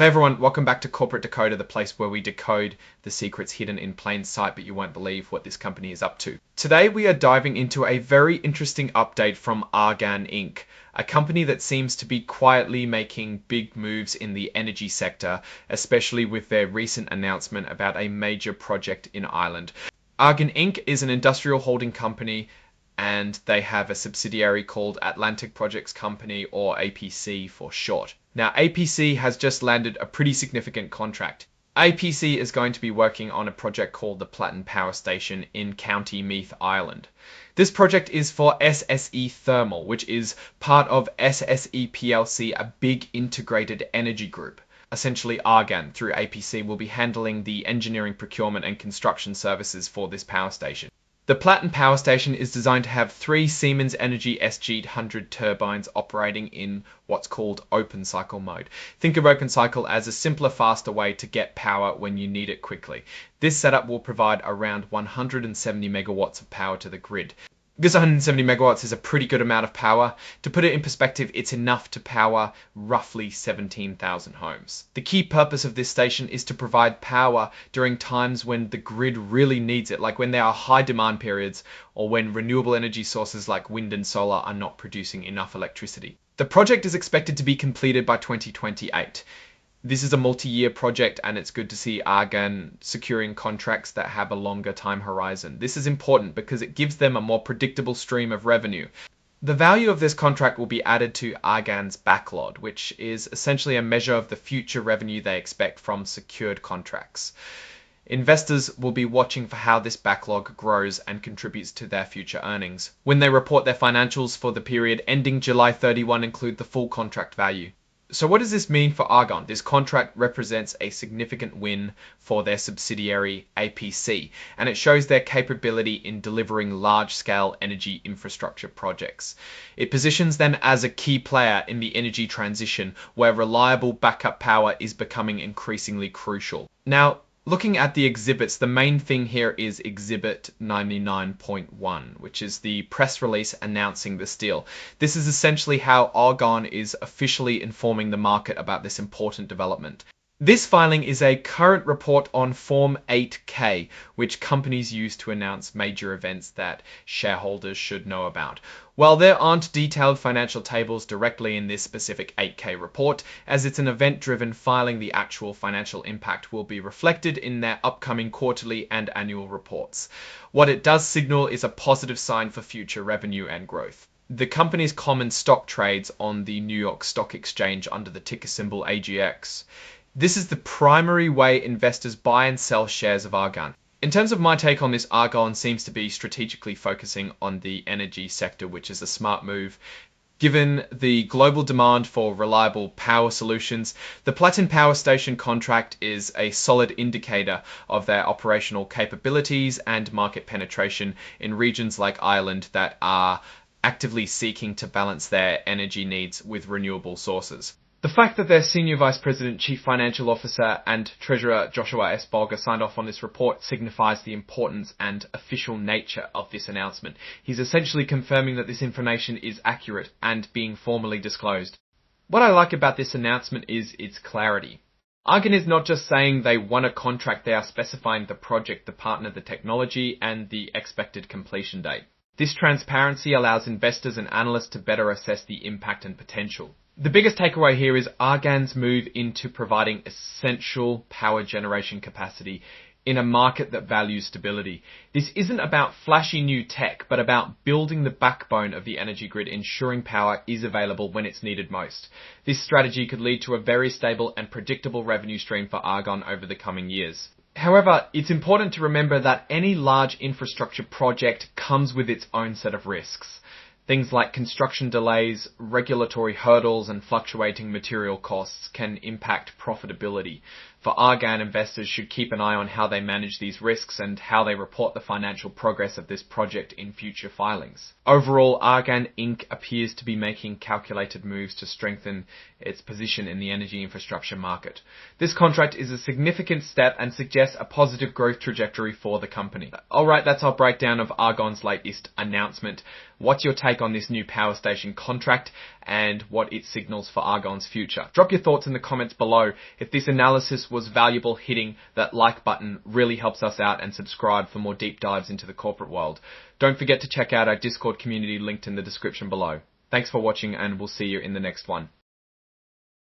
Hey everyone, welcome back to Corporate Decoder, the place where we decode the secrets hidden in plain sight, but you won't believe what this company is up to. Today we are diving into a very interesting update from ARGAN Inc., a company that seems to be quietly making big moves in the energy sector, especially with their recent announcement about a major project in Ireland. ARGAN Inc. is an industrial holding company, and they have a subsidiary called Atlantic Projects Company, or APC for short. Now, APC has just landed a pretty significant contract. APC is going to be working on a project called the Platin Power Station in County Meath, Ireland. This project is for SSE Thermal, which is part of SSE plc, a big integrated energy group. Essentially, Argan, through APC, will be handling the engineering, procurement and construction services for this power station. The Platin Power Station is designed to have 3 Siemens Energy SG100 turbines operating in what's called open cycle mode. Think of open cycle as a simpler, faster way to get power when you need it quickly. This setup will provide around 170 megawatts of power to the grid. This 170 megawatts is a pretty good amount of power. To put it in perspective, it's enough to power roughly 17,000 homes. The key purpose of this station is to provide power during times when the grid really needs it, like when there are high demand periods or when renewable energy sources like wind and solar are not producing enough electricity. The project is expected to be completed by 2028. This is a multi-year project, and it's good to see Argan securing contracts that have a longer time horizon. This is important because it gives them a more predictable stream of revenue. The value of this contract will be added to Argan's backlog, which is essentially a measure of the future revenue they expect from secured contracts. Investors will be watching for how this backlog grows and contributes to their future earnings. When they report their financials for the period ending July 31, include the full contract value. So what does this mean for Argan? This contract represents a significant win for their subsidiary APC, and it shows their capability in delivering large-scale energy infrastructure projects. It positions them as a key player in the energy transition, where reliable backup power is becoming increasingly crucial. Now, looking at the exhibits, the main thing here is Exhibit 99.1, which is the press release announcing this deal. This is essentially how Argan is officially informing the market about this important development. This filing is a current report on Form 8K, which companies use to announce major events that shareholders should know about. While there aren't detailed financial tables directly in this specific 8K report, as it's an event-driven filing, the actual financial impact will be reflected in their upcoming quarterly and annual reports. What it does signal is a positive sign for future revenue and growth. The company's common stock trades on the New York Stock Exchange under the ticker symbol AGX. This is the primary way investors buy and sell shares of Argan. In terms of my take on this, Argan seems to be strategically focusing on the energy sector, which is a smart move. Given the global demand for reliable power solutions, the Platin Power Station contract is a solid indicator of their operational capabilities and market penetration in regions like Ireland that are actively seeking to balance their energy needs with renewable sources. The fact that their Senior Vice President, Chief Financial Officer and Treasurer Joshua S. Bolger signed off on this report signifies the importance and official nature of this announcement. He's essentially confirming that this information is accurate and being formally disclosed. What I like about this announcement is its clarity. Argan is not just saying they won a contract, they are specifying the project, the partner, the technology, and the expected completion date. This transparency allows investors and analysts to better assess the impact and potential. The biggest takeaway here is Argan's move into providing essential power generation capacity in a market that values stability. This isn't about flashy new tech, but about building the backbone of the energy grid, ensuring power is available when it's needed most. This strategy could lead to a very stable and predictable revenue stream for Argan over the coming years. However, it's important to remember that any large infrastructure project comes with its own set of risks. Things like construction delays, regulatory hurdles, and fluctuating material costs can impact profitability. For Argan, investors should keep an eye on how they manage these risks and how they report the financial progress of this project in future filings. Overall, Argan Inc. appears to be making calculated moves to strengthen its position in the energy infrastructure market. This contract is a significant step and suggests a positive growth trajectory for the company. Alright, that's our breakdown of Argan's latest announcement. What's your take on this new power station contract and what it signals for Argan's future? Drop your thoughts in the comments below. If this analysis was valuable, hitting that like button really helps us out, and subscribe for more deep dives into the corporate world. Don't forget to check out our Discord community linked in the description below. Thanks for watching, and we'll see you in the next one.